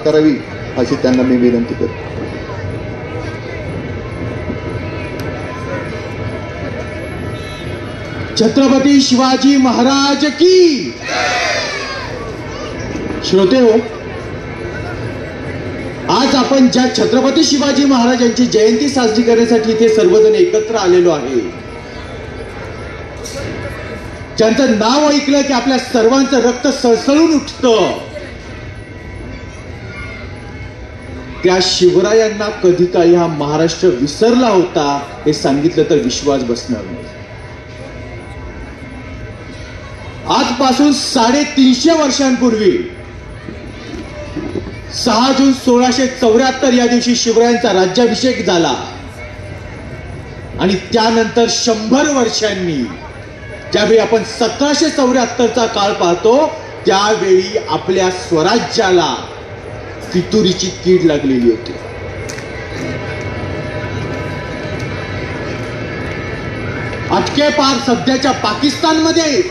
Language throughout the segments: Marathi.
करावी अशी त्यांना मी विनंती करतो. छत्रपती शिवाजी महाराज की. श्रोते हो, आज आपण ज्या छत्रपती शिवाजी महाराजांची जयंती साजरी करण्यासाठी इथे सर्वजण एकत्र आलेलो आहे, ज्यांचं नाव ऐकलं की आपल्या सर्वांचं रक्त सळसळून उठतं, त्या शिवरायांना कधी काळी हा महाराष्ट्र विसरला होता हे सांगितलं तर विश्वास बसणार नाही. आजपासून 350 वर्षांपूर्वी 6 जून 1674 या दिवशी शिवरायांचा राज्याभिषेक झाला आणि त्यानंतर 100 वर्षांनी ज्यावेळी आपण 1774चा काळ पाहतो त्यावेळी आपल्या स्वराज्याला फितुरीची कीड लागलेली होती. अटके पार सध्याच्या पाकिस्तानमध्ये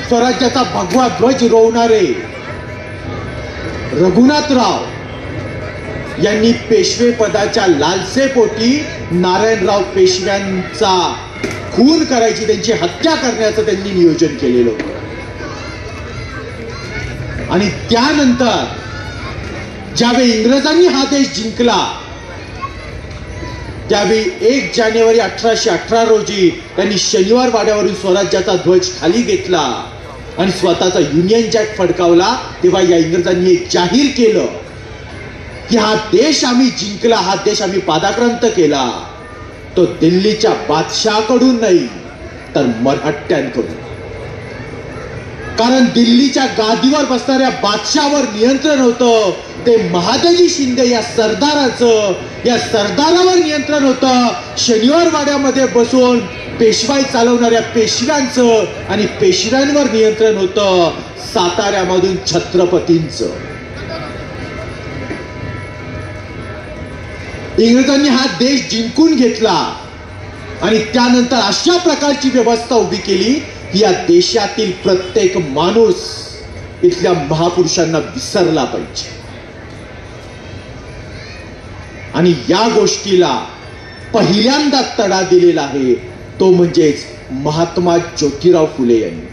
स्वराज्याचा भगवा ध्वज रोवणारे रघुनाथराव यांनी पेशवे पदाच्या लालसेपोटी नारायणराव पेशव्यांचा खून करायची, त्यांची हत्या करण्याचं त्यांनी नियोजन केलेलं होतं. आणि त्यानंतर ज्यावेळी इंग्रजांनी हा देश जिंकला त्यावेळी 1 जानेवारी 1818 रोजी त्यांनी शनिवार वाड्यावरून स्वराज्याचा ध्वज खाली घेतला आणि स्वतःचा युनियन जॅक फडकावला. तेव्हा या इंग्रजांनी हे जाहीर केलं की हा देश आम्ही जिंकला, हा देश आम्ही पादाक्रांत केला, तो दिल्लीच्या बादशाहकडून नाही तर मराठ्यांकडून. कारण दिल्लीच्या गादीवर बसणाऱ्या बादशाहवर नियंत्रण होतं ते महादजी शिंदे या सरदाराचं, या सरदारावर नियंत्रण होतं शनिवार वाड्यामध्ये बसून पेशवाई चालवणाऱ्या पेशव्यांचं, आणि पेशव्यांवर नियंत्रण होतं साताऱ्यामधून छत्रपतींचं. इंग्रजांनी हा देश जिंकून घेतला आणि त्यानंतर अशा प्रकारची व्यवस्था उभी केली की या देशातील प्रत्येक माणूस इथल्या महापुरुषांना विसरला पाहिजे. आणि या गोष्टीला पहिल्यांदा तडा दिलेला आहे तो म्हणजेच महात्मा ज्योतिराव फुले यांनी.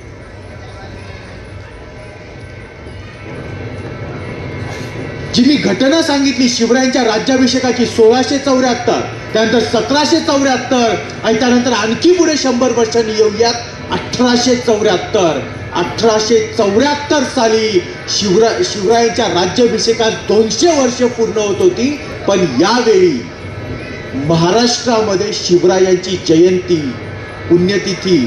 जी मी घटना सांगितली शिवरायांच्या राज्याभिषेकाची 1674, त्यानंतर 1774 आणि त्यानंतर आणखी पुढे 100 वर्षांनी येऊयात 1874. 1874 साली शिवरायांच्या राज्याभिषेकात 200 वर्ष पूर्ण होत होती. पण यावेळी महाराष्ट्रामध्ये शिवरायांची जयंती, पुण्यतिथी,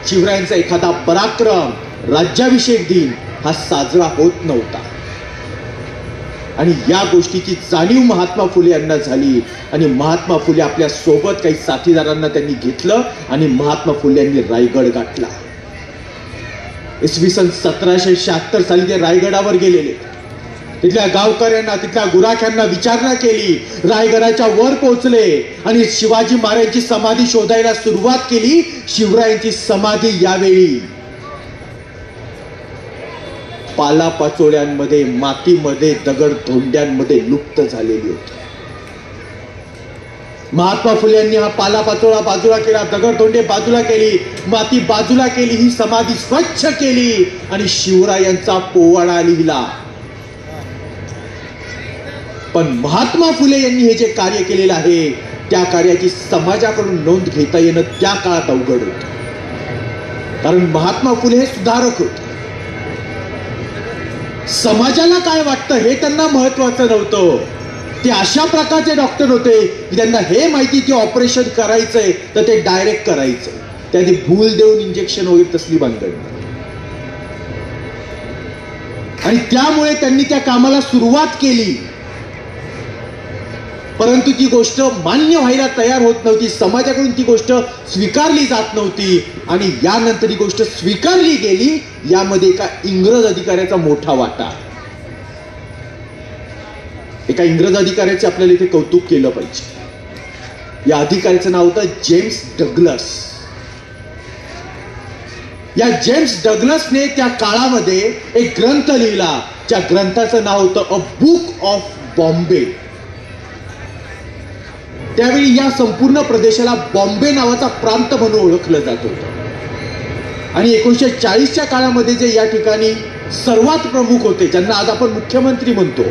शिवरायांचा एखादा पराक्रम, राज्याभिषेक दिन हा साजरा होत नव्हता. आणि या गोष्टीची जाणीव महात्मा फुले यांना झाली आणि महात्मा फुले आपल्या सोबत काही साथीदारांना त्यांनी घेतलं आणि महात्मा फुले यांनी रायगड गाठला. इसवी सन 1776 साली ते रायगडावर गेलेले. तिथल्या गावकऱ्यांना, तिथल्या गुराख्यांना विचारणा केली, रायगडाच्या वर पोहोचले आणि शिवाजी महाराजांची समाधी शोधायला सुरुवात केली. शिवरायांची समाधी यावेळी पालापाचोळ्यांमध्ये, मातीमध्ये, दगड धोंड्यांमध्ये लुप्त झालेली होती. महात्मा फुले यांनी हा पालापाचोळा बाजूला केला, दगडधोंडे बाजूला केली, माती बाजूला केली, ही समाधी स्वच्छ केली आणि शिवरायांचा पोवाडा लिहिला. पण महात्मा फुले यांनी हे जे कार्य केलेलं आहे त्या कार्याची समाजाकडून नोंद घेता येणं त्या काळात अवघड होतं. कारण महात्मा फुले हे सुधारक होते. समाजाला काय वाटतं हे त्यांना महत्वाचं नव्हतं. ते अशा प्रकारचे डॉक्टर होते की त्यांना हे माहिती की ऑपरेशन करायचंय तर ते डायरेक्ट करायचंय, त्याने भूल देऊन इंजेक्शन वगैरे तसली भानगड. आणि त्यामुळे त्यांनी त्या कामाला सुरुवात केली. परंतु ती गोष्ट मान्य व्हायला तयार होत नव्हती, समाजाकडून ती गोष्ट स्वीकारली जात नव्हती. आणि यानंतर ही गोष्ट स्वीकारली गेली. यामध्ये एका इंग्रज अधिकाऱ्याचा मोठा वाटा. एका इंग्रज अधिकाऱ्याचे आपल्याला इथे कौतुक केलं पाहिजे. या अधिकाऱ्याचं नाव होतं जेम्स डग्लस. या जेम्स डग्लसने त्या काळामध्ये एक ग्रंथ लिहिला, ज्या ग्रंथाचं नाव होतं अ बुक ऑफ बॉम्बे. त्यावेळी या संपूर्ण प्रदेशाला बॉम्बे नावाचा प्रांत म्हणून ओळखलं जात होतं. आणि 1940च्या काळामध्ये जे या ठिकाणी सर्वात प्रमुख होते, ज्यांना आज आपण मुख्यमंत्री म्हणतो,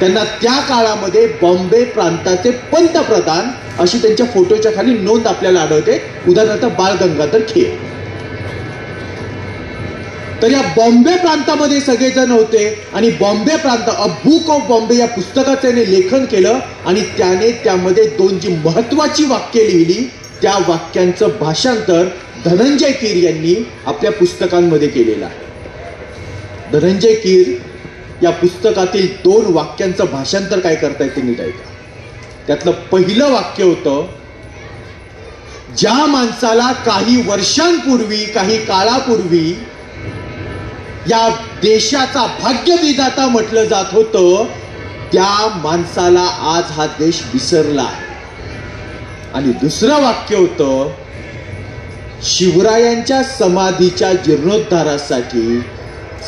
त्यांना त्या काळामध्ये बॉम्बे प्रांताचे पंतप्रधान अशी त्यांच्या फोटोच्या खाली नोंद आपल्याला आढळते. उदाहरणार्थ बाळ गंगाधर खेर. तर या बॉम्बे प्रांतामध्ये सगळेजण होते आणि बॉम्बे प्रांत अ बुक ऑफ बॉम्बे या पुस्तकाचे त्याने लेखन केलं आणि त्याने त्यामध्ये 2 जी महत्वाची वाक्य लिहिली त्या वाक्यांचं भाषांतर धनंजय कीर यांनी आपल्या पुस्तकांमध्ये केलेलं आहे. धनंजय कीर या पुस्तकातील 2 वाक्यांचं भाषांतर काय करता येते नीट ऐका. त्यातलं पहिलं वाक्य होतं, ज्या माणसाला काही वर्षांपूर्वी काही काळापूर्वी या देशाचा भाग्यविधाता म्हटलं जात होतं त्या माणसाला आज हा देश विसरला. आणि दुसरं वाक्य होतं, शिवरायांच्या समाधीच्या जीर्णोद्धारासाठी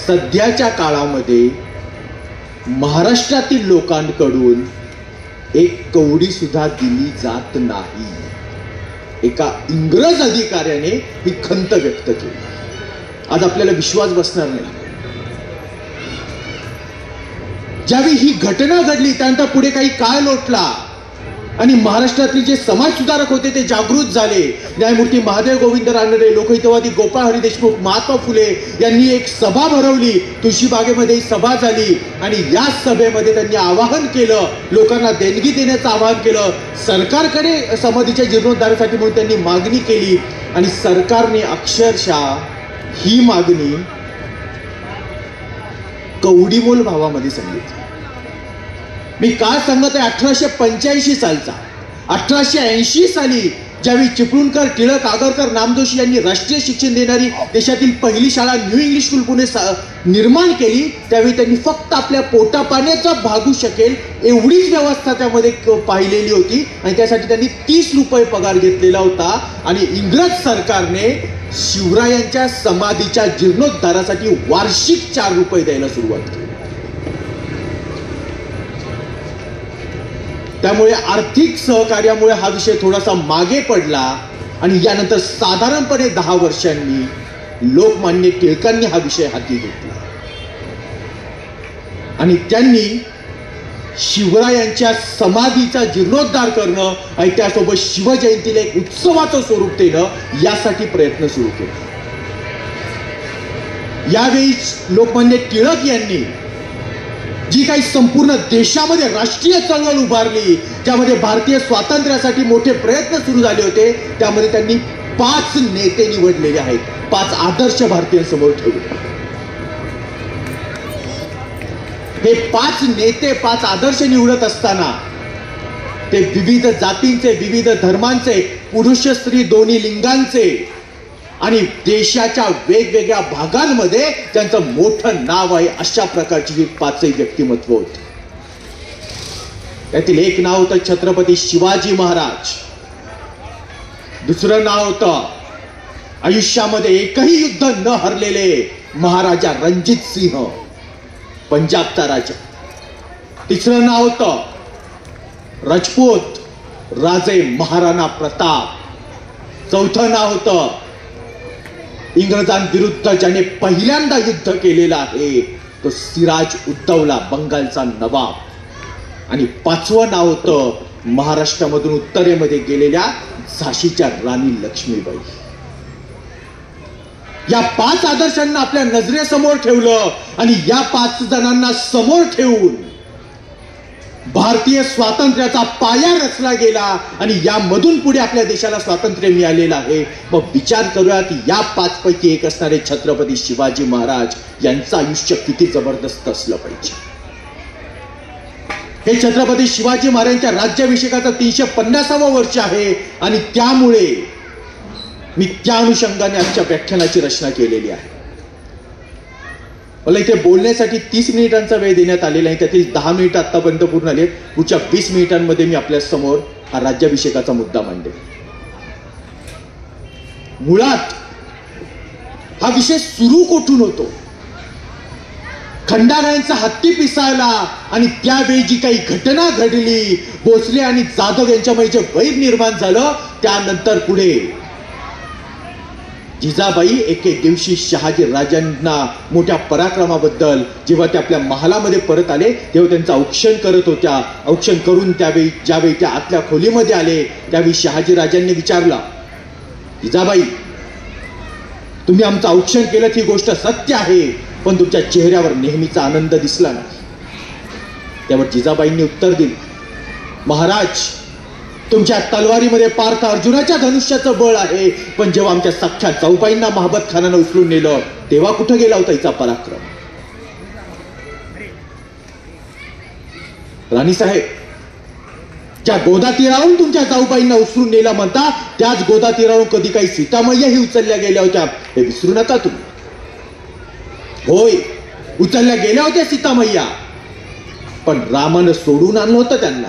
सध्याच्या काळामध्ये महाराष्ट्रातील लोकांकडून एक कवडी सुद्धा दिली जात नाही. एका इंग्रज अधिकाऱ्याने ही खंत व्यक्त केली. आज आपल्याला विश्वास बसणार नाही. ज्यावेळी ही घटना घडली त्यानंतर पुढे काही काळ लोटला आणि महाराष्ट्रातले जे समाज सुधारक होते ते जागृत झाले. न्यायमूर्ती महादेव गोविंद रानडे, लोकहितवादी गोपाळ हरी देशमुख, महात्मा फुले यांनी एक सभा भरवली. तुळशीबागेमध्ये सभा झाली आणि या सभेमध्ये त्यांनी आवाहन केलं, लोकांना देणगी देण्याचं आवाहन केलं. सरकारकडे समाधीच्या जीर्णोद्धारासाठी म्हणून त्यांनी मागणी केली आणि सरकारने अक्षरशः ही मागणी कवडीमोल भावामध्ये सांगितली. मी काळ सांगत आहे 1885 सालचा. 1880 साली ज्यावेळी चिपळूणकर, टिळक, आगरकर, नामजोशी यांनी राष्ट्रीय शिक्षण देणारी देशातील पहिली शाळा न्यू इंग्लिश स्कूल पुणे निर्माण केली, त्यावेळी त्यांनी फक्त आपल्या पोटापाण्याचा भागू शकेल एवढीच व्यवस्था त्यामध्ये पाहिलेली होती आणि त्यासाठी त्यांनी 30 रुपये पगार घेतलेला होता. आणि इंग्रज सरकारने शिवरायांच्या समाधीच्या जीर्णोद्धारासाठी वार्षिक 4 रुपये द्यायला सुरुवात केली. त्यामुळे आर्थिक सहकार्यामुळे हा विषय थोडासा मागे पडला आणि यानंतर साधारणपणे 10 वर्षांनी लोकमान्य टिळकांनी हा विषय हाती घेतला आणि त्यांनी शिवरायांच्या समाधीचा जीर्णोद्धार करणं आणि त्यासोबत शिवजयंतीला एक उत्सवाचं स्वरूप देणं यासाठी प्रयत्न सुरू केले. यावेळी लोकमान्य टिळक यांनी जी काही संपूर्ण देशामध्ये राष्ट्रीय चळवळ उभारली, ज्यामध्ये भारतीय स्वातंत्र्यासाठी मोठे प्रयत्न सुरू झाले होते, त्यामध्ये त्यांनी 5 नेते निवडलेले आहेत. 5 आदर्श भारतीयांसमोर ठेवले. हे 5 नेते 5 आदर्श निवडत असताना ते विविध जातींचे, विविध धर्मांचे, पुरुष स्त्री दोन्ही लिंगांचे आणि देशाच्या वेगवेगळ्या भागांमध्ये त्यांचं मोठं नाव आहे अशा प्रकारची 5 व्यक्तिमत्व होती. त्यातील एक नाव होतं छत्रपती शिवाजी महाराज. दुसरं नाव होतं आयुष्यामध्ये एकही युद्ध न हरलेले महाराजा रणजित सिंह, पंजाबचा राजा. तिसरं नाव होतं राजपूत राजे महाराणा प्रताप. चौथं नाव होतं इंग्रजांविरुद्ध ज्याने पहिल्यांदा युद्ध केलेलं आहे तो सिराज उद्दौला, बंगालचा नवाब. आणि 5वं नाव होतं महाराष्ट्रामधून उत्तरेमध्ये गेलेल्या झाशीच्या राणी लक्ष्मीबाई. या 5 आदर्शांना आपल्या नजरेसमोर ठेवलं आणि या 5 जणांना समोर ठेवून भारतीय स्वातंत्र्याचा पाया रचला गेला आणि यामधून पुढे आपल्या देशाला स्वातंत्र्य मिळालेलं आहे. मग विचार करूयात या 5 पैकी एक असणारे छत्रपती शिवाजी महाराज यांचं आयुष्य किती जबरदस्त असलं पाहिजे. हे छत्रपती शिवाजी महाराजांच्या राज्याभिषेकाचं 350वं वर्ष आहे आणि त्यामुळे मी त्या अनुषंगाने आजच्या व्याख्यानाची रचना केलेली आहे. मला इथे बोलण्यासाठी 30 मिनिटांचा वेळ देण्यात आलेला आहे, त्यातील 10 मिनिटं आतापर्यंत पूर्ण आले. पुढच्या 20 मिनिटांमध्ये मी आपल्या समोर हा राज्याभिषेकाचा मुद्दा मांडेल. मुळात हा विषय सुरू कुठून होतो खंडाळ्यांचा हत्ती पिसायला आणि त्यावेळी जी काही घटना घडली, भोसले आणि जाधव यांच्यामध्ये जे वैर निर्माण झालं, त्यानंतर पुढे जिजाबाई एके दिवशी शहाजी राजांना मोठ्या पराक्रमाबद्दल जेव्हा ते आपल्या महालामध्ये परत आले तेव्हा त्यांचं औक्षण करत होत्या. औक्षण करून त्यावेळी ज्यावेळी त्या आतल्या खोलीमध्ये आले त्यावेळी शहाजी राजांनी विचारलं, जिजाबाई तुम्ही आमचं औक्षण केलं ही गोष्ट सत्य आहे, पण तुमच्या चेहऱ्यावर नेहमीचा आनंद दिसला नाही. त्यावर जिजाबाईंनी उत्तर दिलं, महाराज तुमच्या तलवारीमध्ये पार्थ अर्जुनाच्या धनुष्याचं बळ आहे, पण जेव्हा आमच्या सख्ख्या जाऊबाईंना महाबत खानानं उचलून नेलं तेव्हा कुठं गेला होता हिचा पराक्रम. राणी साहेब, ज्या गोदा तीरावरून तुमच्या जाऊबाईंना उचलून नेला म्हणता त्याच गोदा तीरावरून कधी काही सीतामय्याही उचलल्या गेल्या होत्या, हे विसरू नका तुम्ही. होय, उचलल्या गेल्या होत्या सीतामय्या, पण रामानं सोडून आणलं होतं त्यांना.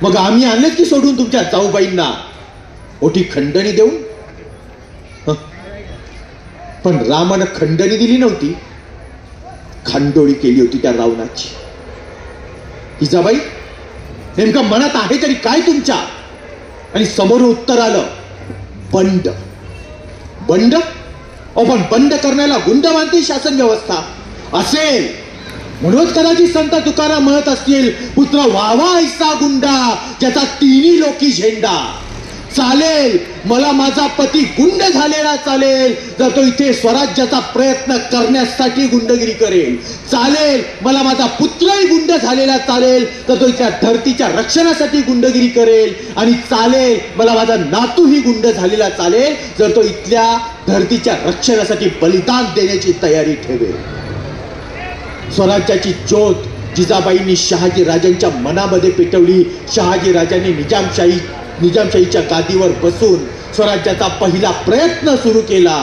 मग आम्ही आणलेच की सोडून तुमच्या जाऊबाईंना मोठी खंडणी देऊन. पण रामानं खंडणी दिली नव्हती, खांडोळी केली होती त्या रावणाची. जिजाबाई नेमकं मनात आहे तरी काय तुमच्या? आणि समोर उत्तर आलं, बंड. बंड? पण बंड करण्याला गुंड मानते शासन व्यवस्था असेल म्हणूनच कदाचित संत तुकाराम म्हणत असतील, पुत्र व्हावा ऐसा गुंडा ज्याचा तिन्ही लोकी झेंडा. चालेल मला माझा पती गुंड झालेला चालेल जर तो इथे स्वराज्याचा प्रयत्न करण्यासाठी गुंडगिरी करेल. चालेल मला माझा पुत्रही गुंड झालेला चालेल तर तो इथल्या धरतीच्या रक्षणासाठी गुंडगिरी करेल. आणि चालेल मला माझा नातूही गुंड झालेला चालेल जर तो इथल्या धरतीच्या रक्षणासाठी बलिदान देण्याची तयारी ठेवेल. स्वराज्याची ज्योत जिजाबाईंनी शहाजी राजांच्या मनामध्ये पेटवली. शहाजी राजांनी निजामशाहीच्या गादीवर बसून स्वराज्याचा पहिला प्रयत्न सुरू केला,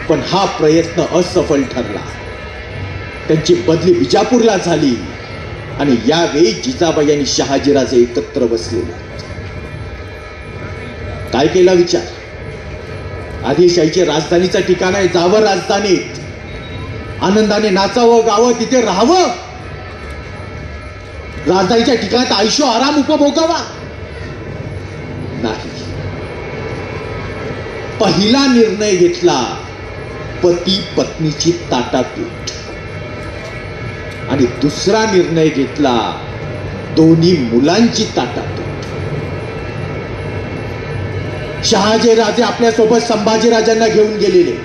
पण हा प्रयत्न असफल ठरला. त्यांची बदली विजापूरला झाली आणि यावेळी जिजाबाई आणि शहाजीराजे एकत्र बसलेले. काय केला विचार? आदिलशाहीची राजधानीचं ठिकाण आहे, जावं राजधानीत, आनंदाने नाचावं, गावं, तिथे राहावं, राजधानीच्या ठिकाणात आयुष्य आराम उपभोगावा. नाही, पहिला निर्णय घेतला पती पत्नीची ताटातूट आणि दुसरा निर्णय घेतला दोन्ही मुलांची ताटातूट. शहाजी राजे आपल्यासोबत संभाजी राजांना घेऊन गेलेले.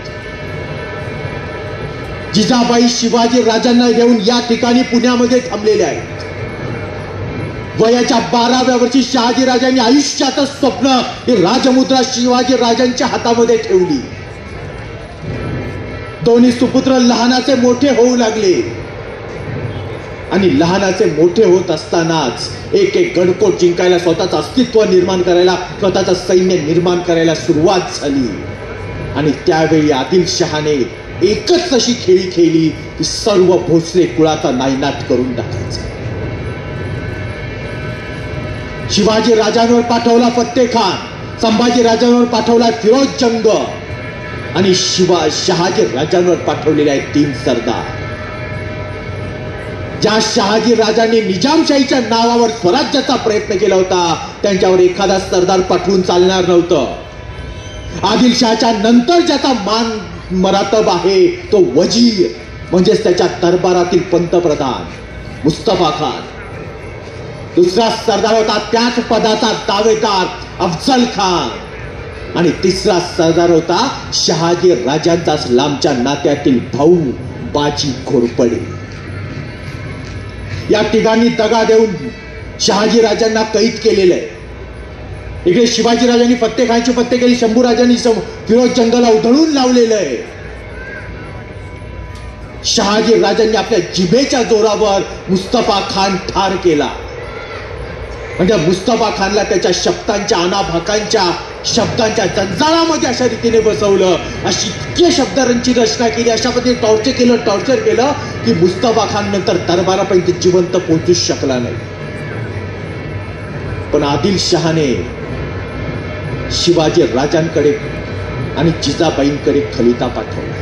जिजाबाई शिवाजी राजांना घेऊन या ठिकाणी पुण्यामध्ये थांबलेले आहेत. वयाच्या 12व्या वर्षी शहाजी राजांनी आयुष्याचं स्वप्न ही राजमुद्रा शिवाजी राजांच्या हातामध्ये ठेवली. दोन्ही सुपुत्र लहानाचे मोठे होऊ लागले आणि लहानाचे मोठे होत असतानाच एक एक गडकोट जिंकायला, स्वतःचं अस्तित्व निर्माण करायला, स्वतःचं सैन्य निर्माण करायला सुरुवात झाली. आणि त्यावेळी आदिलशहाने एकच अशी खेळी खेळली की सर्व भोसले कुळाचा नायनाट करून टाकायचा. शिवाजी राजांवर पाठवला फत्ते खान, संभाजी राजांवर पाठवला फिरोज जंग आणि शहाजी राजांवर पाठवलेले आहेत 3 सरदार. ज्या शहाजी राजांनी निजामशाहीच्या नावावर स्वराज्याचा प्रयत्न केला होता त्यांच्यावर एखादा सरदार पाठवून चालणार नव्हतं. आदिलशहाच्या नंतर ज्याचा मान मरातब आहे तो वजीर, म्हणजेच त्याच्या दरबारातील पंतप्रधान मुस्तफा खान. दुसरा सरदार होता त्याच पदाचा दावेदार अफजल खान आणि तिसरा सरदार होता शहाजी राजांचाच लांबच्या नात्यातील भाऊ बाजी घोरपडे. या तिघांनी दगा देऊन शहाजी राजांना कैद केलेलं आहे. इकडे शिवाजी राजांनी फत्ते खानची फत्ते केली, शंभू राजांनी फिरोज जंगला उधळून लावलेलं आहे. शहाजी राजांनी आपल्या जिभेच्या जोरावर मुस्तफा खान ठार केला. म्हणजे मुस्तफा खानला त्याच्या शब्दांच्या अनाभाकांच्या शब्दांच्या जंजाळामध्ये अशा रीतीने बसवलं, अशी इतके शब्दांची रचना केली, अशा पद्धतीने टॉर्चर केलं की मुस्तफा खान नंतर दरबारापर्यंत जिवंत पोहोचूच शकला नाही. पण आदिलशहाने शिवाजी राजांकडे आणि जिजाबाईंकडे खलिता पाठवला.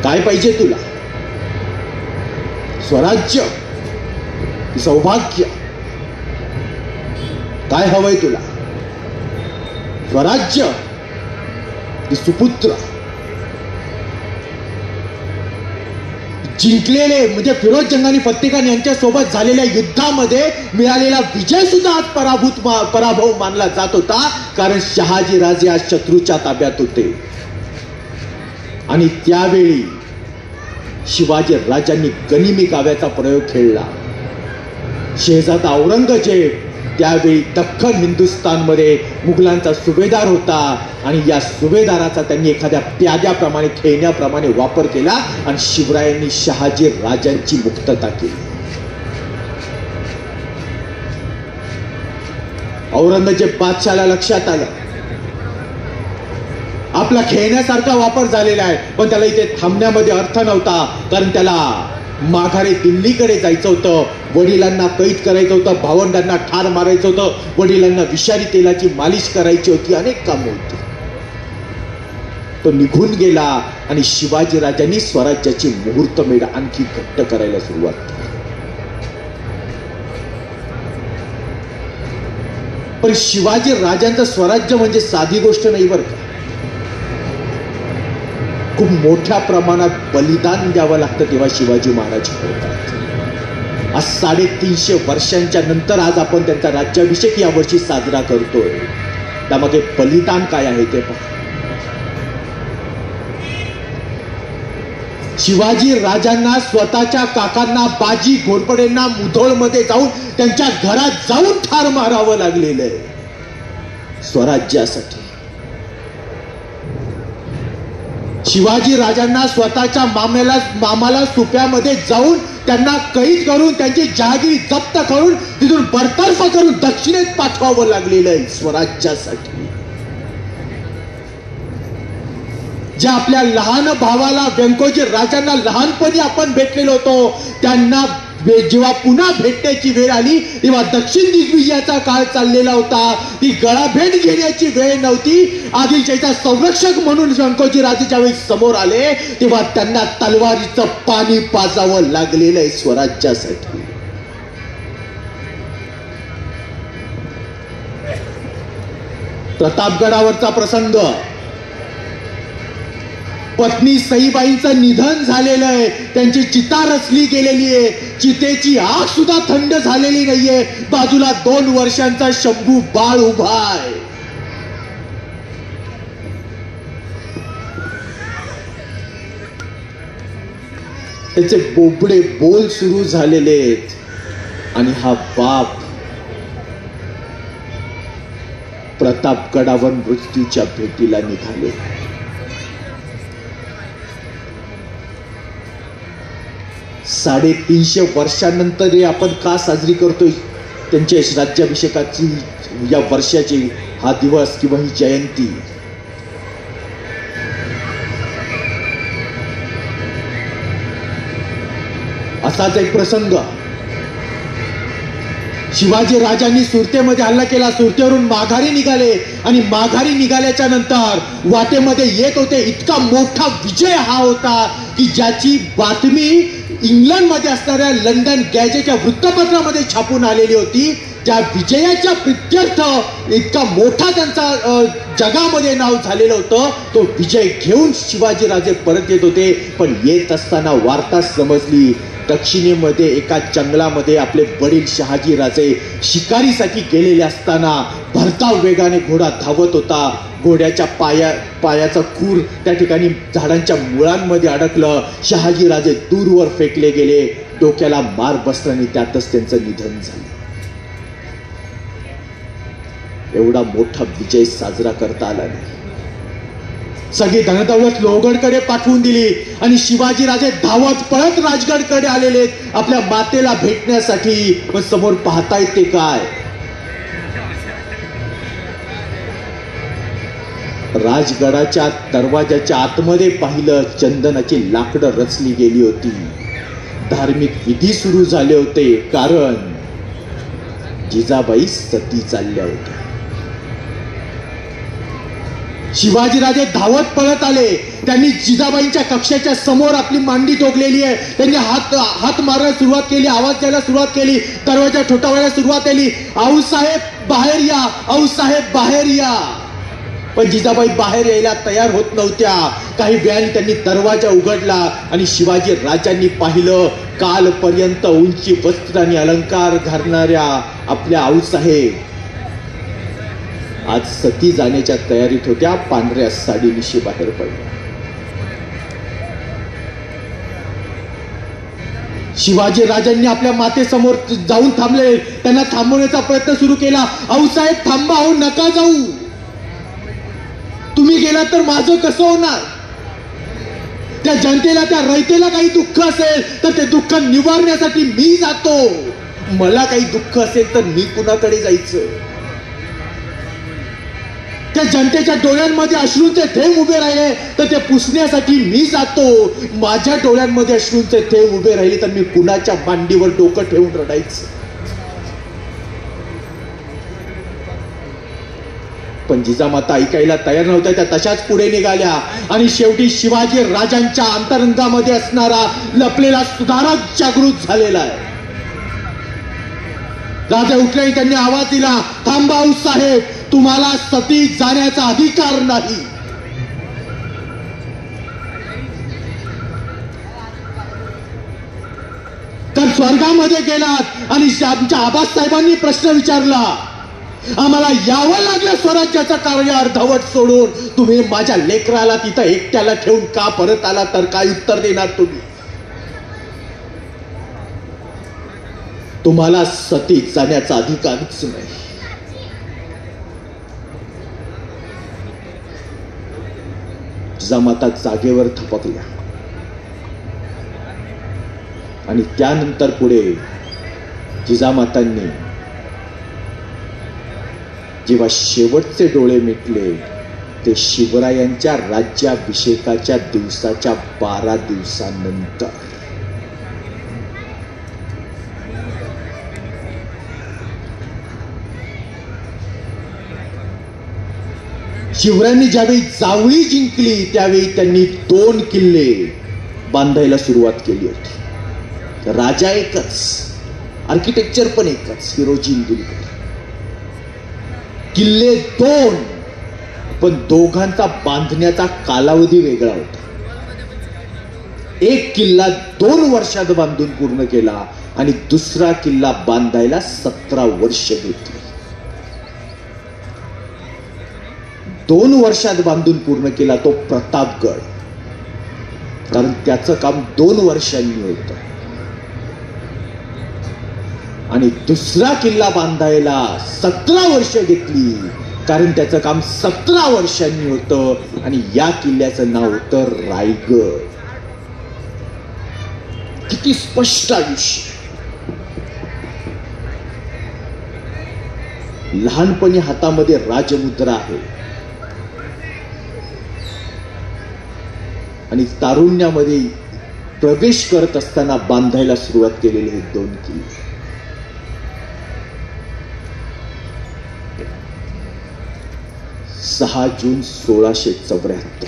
काय पाहिजे तुला? स्वराज्य की सौभाग्य? काय हवंय तुला? स्वराज्य की सुपुत्र? जिंकलेले म्हणजे फिरोज जंग आणि फत्ते खान यांच्यासोबत झालेल्या युद्धामध्ये मिळालेला विजय सुद्धा आज पराभव मानला जात होता, कारण शहाजी राजे आज शत्रूच्या ताब्यात होते. आणि त्यावेळी शिवाजी राजांनी गनिमी काव्याचा प्रयोग खेळला. शहजादा औरंगजेब त्यावेळी दख्खन हिंदुस्थानमध्ये मुघलांचा सुभेदार होता आणि या सुभेदाराचा त्यांनी एखाद्या प्याद्याप्रमाणे खेळण्याप्रमाणे वापर केला आणि शिवरायांनी शहाजी राजांची मुक्तता केली. औरंगजेब बादशाला लक्षात आलं आपला खेळण्यासारखा वापर झालेला आहे, पण त्याला इथे थांबण्यामध्ये अर्थ नव्हता, कारण त्याला माघारी दिल्लीकडे जायचं होतं. वडिलांना कैद करायचं होतं, भावंडांना ठार मारायचं होतं, वडिलांना विषारी तेलाची मालिश करायची होती, अनेक कामं होती. तो निघून गेला आणि शिवाजी राजांनी स्वराज्याची मुहूर्तमेढ आणखी घट्ट करायला सुरुवात केली. पण शिवाजी राजांचं स्वराज्य म्हणजे साधी गोष्ट नाही बरं का. खूप मोठ्या प्रमाणात बलिदान द्यावं लागतं तेव्हा शिवाजी महाराज होतात. आज 350 वर्षांच्या नंतर आज आपण त्यांचा राज्याभिषेक यावर्षी साजरा करतोय. त्यामागे बलिदान काय आहे ते पहा. शिवाजी राजांना स्वतःच्या काकांना बाजी घोरपडेंना मुधोळमध्ये जाऊन त्यांच्या घरात जाऊन ठार मारावं लागलेलं आहे स्वराज्यासाठी. शिवाजी राजांना स्वतःच्या मामाला सुप्यामध्ये जाऊन त्यांना कैद करून त्यांची जहागिरी जप्त करून तिथून बरतर्फ करून दक्षिणेत पाठवावं लागलेलं आहे स्वराज्यासाठी. ज्या आपल्या लहान भावाला व्यंकोजी राजांना लहानपणी आपण भेटलेलो होतो, त्यांना जेव्हा पुन्हा भेटण्याची वेळ आली तेव्हा दक्षिण दिग्विजयाचा काळ चाललेला होता. ती गळाभेट घेण्याची वेळ नव्हती. आदिलशाहीचा संरक्षक म्हणून व्यंकोजी राजे ज्यावेळी समोर आले तेव्हा त्यांना तलवारीचं पाणी पाजावं लागलेलं आहे स्वराज्यासाठी. प्रतापगडावरचा प्रसंग, पत्नी सईबाईंचं निधन झालेलं आहे, त्यांची चिता रचली गेलेली आहे, चितेची आग सुद्धा थंड झालेली नाहीये, बाजूला 2 वर्षांचा शंभू बाळ उभा आहे. त्याचे बोबडे बोल सुरू झालेले आहेत आणि हा बाप प्रतापगडावर मृत्यूच्या भेटीला निघाले. साडेतीनशे वर्षांनंतर आपण का साजरी करतोय त्यांच्या राज्याभिषेकाची या वर्षाची हा दिवस किंवा ही जयंती? असाच एक प्रसंग, शिवाजी राजांनी सुरतेमध्ये हल्ला केला, सुरतेवरून माघारी निघाले आणि माघारी निघाल्याच्या नंतर वाटेमध्ये येत होते. इतका मोठा विजय हा होता की ज्याची बातमी इंग्लंडमध्ये असणाऱ्या लंडन गॅजेटच्या वृत्तपत्रामध्ये छापून आलेली होती. त्या विजयाच्या प्रित्यर्थ इतका मोठा त्यांचा जगामध्ये नाव झालेलं होतं. तो विजय घेऊन शिवाजी राजे परत येत होते, पण येत असताना वार्ता समजली दक्षिणेमध्ये एका जंगलामध्ये आपले वडील शहाजी राजे शिकारीसाठी गेलेले असताना भरधाव वेगाने घोडा धावत होता. घोड्याच्या पायाचा खूर त्या ठिकाणी झाडांच्या मुळांमध्ये अडकलं. शहाजी राजे दूरवर फेकले गेले, डोक्याला मार बसला आणि त्यातच त्यांचं निधन झालं. एवढा मोठा विजय साजरा करता आला नाही. सगळी धनदौलत लोहगडकडे पाठवून दिली आणि शिवाजी राजे धावत पळत राजगडकडे आलेले आपल्या मातेला भेटण्यासाठी. पण समोर पाहता येते काय, राजगडाच्या दरवाजाच्या आतमध्ये पाहिलं, चंदनाची लाकडं रचली गेली होती. धार्मिक विधी सुरू झाले होते, कारण जिजाबाई सती चालल्या होत्या. शिवाजी राजे धावत पळत आले त्यांनी जिजाबाईंच्या कक्षाच्या समोर आपली मांडी ठोकलेली आहे. त्यांनी हात मारायला सुरुवात केली, आवाज द्यायला सुरुवात केली, दरवाजा ठोठावायला सुरुवात केली, आऊसाहेब बाहेर या, आऊसाहेब बाहेर या. पण जिजाबाई बाहेर यायला तयार होत नव्हत्या. काही वेळाने त्यांनी दरवाजा उघडला आणि शिवाजी राजांनी पाहिलं, कालपर्यंत उंची वस्त्र आणि अलंकार घालणाऱ्या आपल्या आऊसाहेब आज सती जाण्याच्या तयारीत होत्या. पांढऱ्या साडीनिशी बाहेर पडल्या. शिवाजी राजांनी आपल्या मातेसमोर जाऊन थांबले. त्यांना थांबवण्याचा प्रयत्न सुरू केला. आऊसाहेब थांबा, हो नका जाऊ, तुम्ही गेला तर माझं कसं होणार? त्या जनतेला, त्या रयतेला काही दुःख असेल तर ते दुःख निवारण्यासाठी मी जातो. मला काही दुःख असेल तर मी कुणाकडे जायचं? त्या जनतेच्या डोळ्यांमध्ये अश्रूंचे थेंब उभे राहिले तर ते पुसण्यासाठी मी जातो. माझ्या डोळ्यांमध्ये अश्रूंचे थेंब उभे राहिले तर मी कुणाच्या मांडीवर डोकं ठेवून रडायचं? पण जिजामाता ऐकायला तयार नव्हत्या. त्या तशाच पुढे निघाल्या आणि शेवटी शिवाजी राजांच्या अंतरंगामध्ये असणारा लपलेला सुधारक जागृत झालेला आहे. राजा उठले आणि त्यांनी आवाज दिला, थांबा आऊसाहेब, तुम्हाला सती जाण्याचा अधिकार नाही. तर स्वर्गामध्ये गेलात आणि आमच्या आबासाहेबांनी प्रश्न विचारला, आम्हाला यावं लागलं स्वराज्याचं कार्य अर्धवट सोडून, तुम्ही माझ्या लेकराला तिथं एकट्याला ठेवून का परत आला? तर काय उत्तर देणार तुम्ही? तुम्हाला सती जाण्याचा अधिकारच नाही. जिजामाता जागेवर थपकल्या आणि त्यानंतर पुढे जिजामातांनी जेव्हा शेवटचे डोळे मिटले ते शिवरायांच्या राज्याभिषेकाच्या दिवसाच्या 12 दिवसानंतर. शिवरायांनी ज्यावेळी जावळी जिंकली त्यावेळी त्यांनी 2 किल्ले बांधायला सुरुवात केली होती. राजा एकच, आर्किटेक्चर पण एकच, हिरोजी इंदुरीकर. किल्ले 2, पण दोघांचा बांधण्याचा कालावधी वेगळा होता. एक किल्ला 2 वर्षात बांधून पूर्ण केला आणि दुसरा किल्ला बांधायला 17 वर्ष घेतली. 2 वर्षात बांधून पूर्ण केला तो प्रतापगड, कारण त्याचं काम 2 वर्षांनी होतं. आणि दुसरा किल्ला बांधायला 17 वर्ष घेतली, कारण त्याचं काम 17 वर्षांनी होतं. आणि या किल्ल्याचं नाव होतं रायगड. किती स्पष्ट आयुष्य. लहानपणी हातामध्ये राजमुद्रा आहे आणि तारुण्यामध्ये प्रवेश करत असताना बांधायला सुरुवात केलेले हे 2 किल्ले. जून 1674,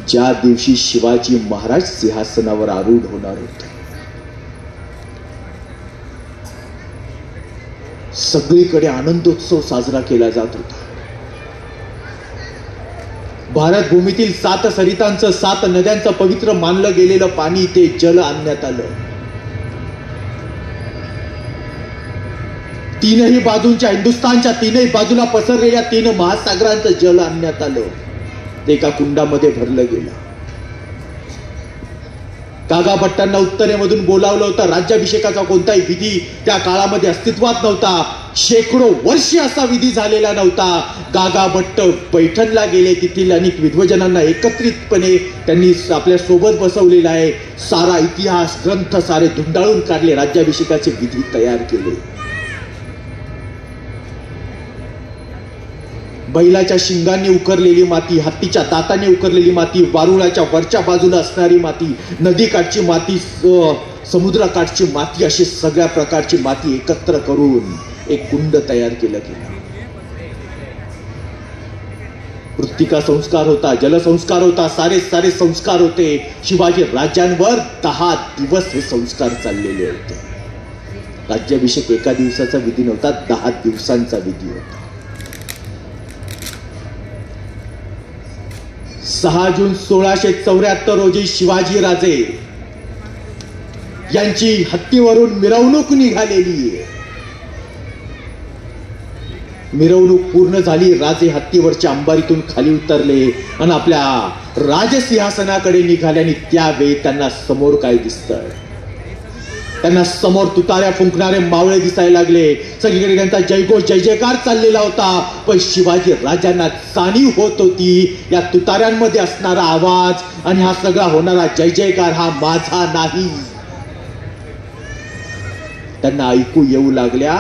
ज्या दिवशी शिवाजी महाराज सिंहासनावर आरूढ होणार होते, सगळीकडे आनंदोत्सव साजरा केला जात होता. भारत भूमीतील 7 सरितांचं, 7 नद्यांचं पवित्र मानलं गेलेलं पाणी, ते जल आणण्यात आलं. तीनही बाजूंच्या, हिंदुस्थानच्या 3ही बाजूला पसरलेल्या 3 महासागरांचं जल आणण्यात आलं. ते एका कुंडामध्ये भरलं गेलं. कागा भट्टांना उत्तरेमधून बोलावलं होतं. राज्याभिषेकाचा कोणताही विधी त्या काळामध्ये अस्तित्वात नव्हता. शेकडो वर्षे असा विधी झालेला नव्हता. गागा भट्ट पैठणला गेले, तेथील अनेक विद्वजनांना एकत्रितपणे त्यांनी आपल्या सोबत बसवलेला आहे. सारा इतिहास ग्रंथ सारे धुंडाळून काढले, राज्याभिषेकाचे विधी तयार केले. बैलाच्या शिंगांनी उकरलेली माती, हत्तीच्या दाताने उकरलेली माती, वारुळाच्या वरच्या बाजूला असणारी माती, नदीकाठची माती, समुद्रकाठची माती, अशी सगळ्या प्रकारची माती एकत्र करून एक कुंड तयार केलं गेलं. मृत्तिका संस्कार होता, जलसंस्कार होता, सारे सारे संस्कार होते. शिवाजी राजांवर 10 दिवस हे संस्कार चाललेले होते. राज्याभिषेक एका दिवसाचा विधी नव्हता, 10 दिवसांचा विधी होता. 6 जून 1674 रोजी शिवाजी राजे यांची हत्तीवरून मिरवणूक निघालेली आहे. मिरवणूक पूर्ण झाली. राजे हत्तीवरच्या अंबारीतून खाली उतरले आणि आपल्या राजसिंहासनाकडे निघाले. आणि त्यावेळी त्यांना समोर काय दिसतंय? त्यांना समोर तुताऱ्या फुंकणारे मावळे दिसायला लागले. सगळीकडे त्यांचा जयघोष जय जयकार चाललेला होता. पण शिवाजी राजांना जाणीव होत होती या तुताऱ्यांमध्ये असणारा आवाज आणि हा सगळा होणारा जय जयकार हा माझा नाही. त्यांना ऐकू येऊ लागल्या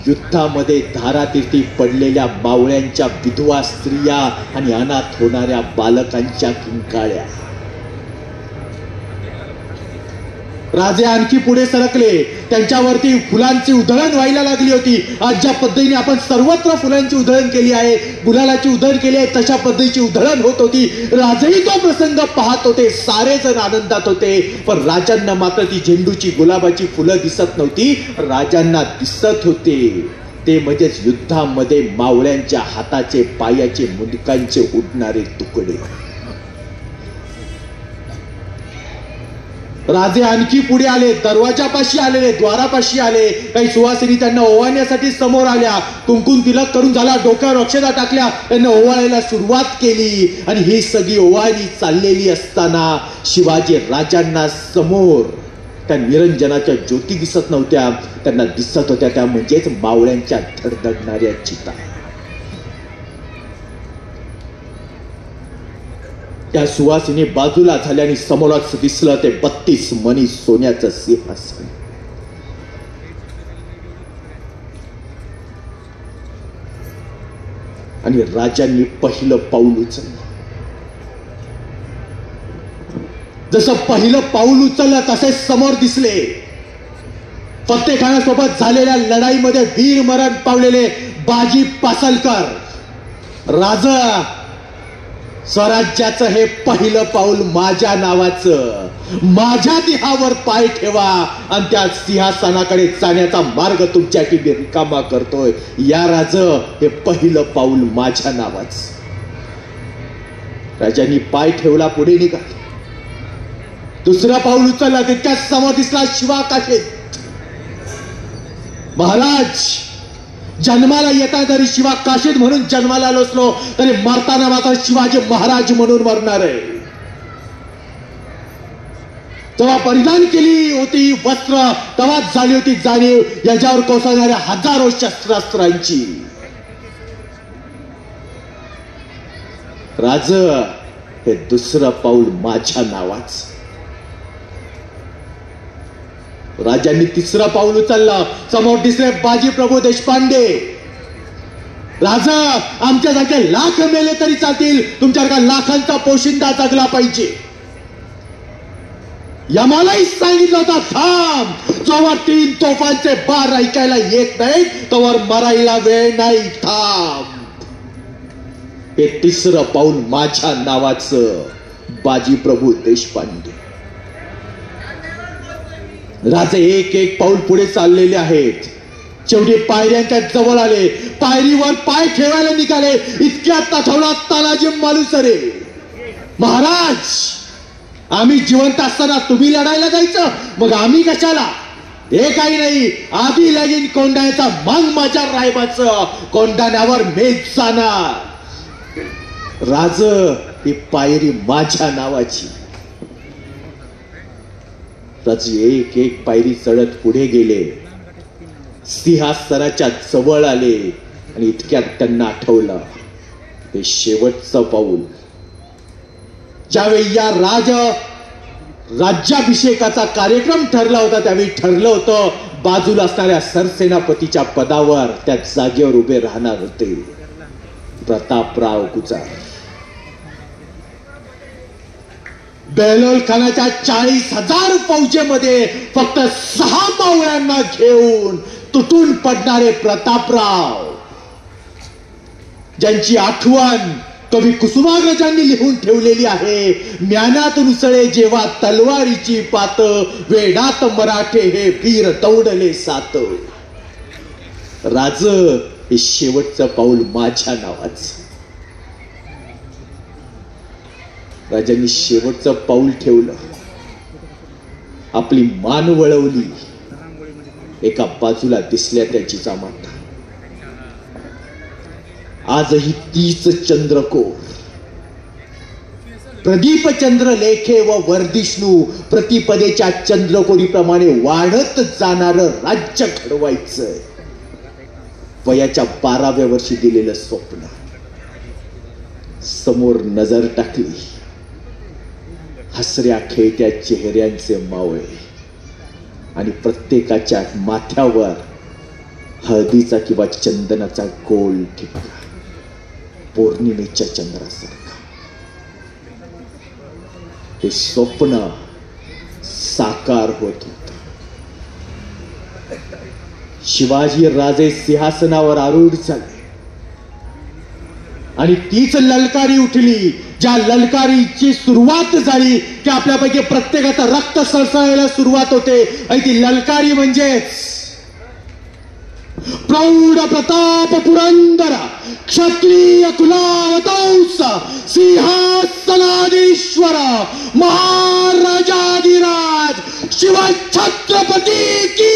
युद्धामध्ये धारातीर्थी पडलेल्या मावळ्यांच्या विधवा स्त्रिया आणि अनाथ होणाऱ्या बालकांच्या किंकाळ्या. राजे आणखी पुढे सरकले. त्यांच्यावरती फुलांची उधळण व्हायला लागली होती. आज ज्या पद्धतीने आपण सर्वत्र फुलांची उधळण केली आहे, गुलालाची उधळण केली आहे, तशा पद्धतीची उधळण होत होती. राजेही तो प्रसंग पाहत होते. सारे जण आनंदात होते. पण राजांना मात्र ती झेंडूची गुलाबाची फुलं दिसत नव्हती. राजांना दिसत होते ते म्हणजेच युद्धामध्ये मावळ्यांच्या हाताचे, पायाचे, मुंडकांचे उडणारे तुकडे. राजे आणखी पुढे आले. दरवाजापाशी आलेले, द्वारापाशी आले. काही सुवासिनी त्यांना ओवाळण्यासाठी समोर आल्या. कुंकुम तिलक करून झाला, डोक्यावर अक्षता टाकल्या, त्यांना ओवाळायला सुरुवात केली. आणि ही सगळी ओवाळणी चाललेली असताना शिवाजी राजांना समोर त्या निरंजनाच्या ज्योती दिसत नव्हत्या. त्यांना दिसत होत्या त्या म्हणजेच मावळ्यांच्या धडधडणाऱ्या चिता. त्या सुवासिनी बाजूला झाल्या आणि समोरच दिसलं ते 32 मणी सोन्याचं सिंहासन. आणि राजांनी पहिलं पाऊल उचललं. जसं पहिलं पाऊल उचललं तसे समोर दिसले फत्तेखानासोबत झालेल्या लढाईमध्ये वीर मरण पावलेले बाजी पासलकर. राजा, स्वराज्याचं हे पहिलं पाऊल माझ्या नावाचं. माझ्या देहावर पाय ठेवा आणि त्या सिंहासनाकडे जाण्याचा मार्ग तुमच्यासाठी मी रिकामा करतोय. या राज, हे पहिलं पाऊल माझ्या नावाचं. राजांनी पाय ठेवला, पुढे निघाले. दुसरं पाऊल उचललं. तितक्याच समोर दिसला शिवा काशेत. महाराज, जन्माला येता जरी शिवा काशीद म्हणून जन्माला नसलो तरी मरताना मात्र शिवाजी महाराज म्हणून मरणार आहे. तेव्हा परिधान केली होती वस्त्र, तेव्हाच झाली होती जाणीव याच्यावर कोसळणाऱ्या हजारो शस्त्रास्त्रांची. राज, हे दुसरं पाऊल माझ्या नावाचं. राजांनी तिसरं पाऊल उचललं. समोर दिसले बाजी प्रभू देशपांडे. राजा, आमच्यासारखे लाख मेले तरी चालतील, तुमच्यासारखा लाखांचा पोशिंदा जगला पाहिजे. यमालाही सांगितलं होतं थांब. जोवर 3 तोफांचे बार ऐकायला येत नाही तोवर मरायला वेळ नाही. थांब. हे तिसरं पाऊल माझ्या नावाचं. बाजी प्रभू देशपांडे. राजे एक एक पाऊल पुढे चाललेले आहेत. शेवटी पायऱ्यांच्या जवळ आले. पायरीवर पाय ठेवायला निघाले. इतक्यात आठवला तानाजी मालुसरे. महाराज, आम्ही जिवंत असताना तुम्ही लढायला जायचं, मग आम्ही कशाला? हे काही नाही, आधी लगीन कोंडाण्याचा मग माझ्या रायबाचं. कोंडाण्यावर मेच जाणार. राज, ही पायरी माझ्या नावाची. राजे एक एक पायरी चढत पुढे गेले. सिंहासनाच्या जवळ आले आणि इतक्यात त्यांना आठवलं हे शेवटचं पाऊल. ज्यावेळी या राज्याभिषेकाचा कार्यक्रम ठरला होता त्यावेळी ठरलं होतं बाजूला असणाऱ्या सरसेनापतीच्या पदावर त्या जागेवर उभे राहणार होते प्रतापराव गुजर. बेलोल खानाच्या 40,000 फौजेमध्ये फक्त 6 मावळ्यांना घेऊन तुटून पडणारे प्रतापराव, ज्यांची आठवण कवी कुसुमाग्रजांनी लिहून ठेवलेली आहे. म्यानात उसळे जेव्हा तलवारीची पात, वेडात मराठे हे वीर दौडले सात. राज हे शेवटचं पाऊल माझ्या नावाचं. राजांनी शेवटचं पाऊल ठेवलं, आपली मान वळवली. एका बाजूला दिसल्या त्या जिजामाता. आजही तीच चंद्रकोर, प्रदीप चंद्र लेखे व वर्धिष्णू प्रतिपदेच्या चंद्रकोरीप्रमाणे वाढत जाणार राज्य घडवायचं. वयाच्या 12व्या वर्षी दिलेलं स्वप्न समोर नजर टाकली. हसऱ्या खेळत्या चेहऱ्यांचे मावळे आणि प्रत्येकाच्या माथ्यावर हळदीचा किंवा चंदनाचा गोल ठिपका, पौर्णिमेच्या चंद्रासारखा. ते स्वप्न साकार होत होत. शिवाजी राजे सिंहासनावर आरूढ झाले आणि तीच ललकारी उठली, ज्या ललकारीची सुरुवात झाली की आपल्यापैकी प्रत्येकाचं रक्त सळसळायला सुरुवात होते. आणि ती ललकारी म्हणजेच प्रौढ प्रताप पुरंदर क्षत्रिय कुलावतंस सिंहासनाधीश्वर महाराजाधिराज शिवछत्रपती की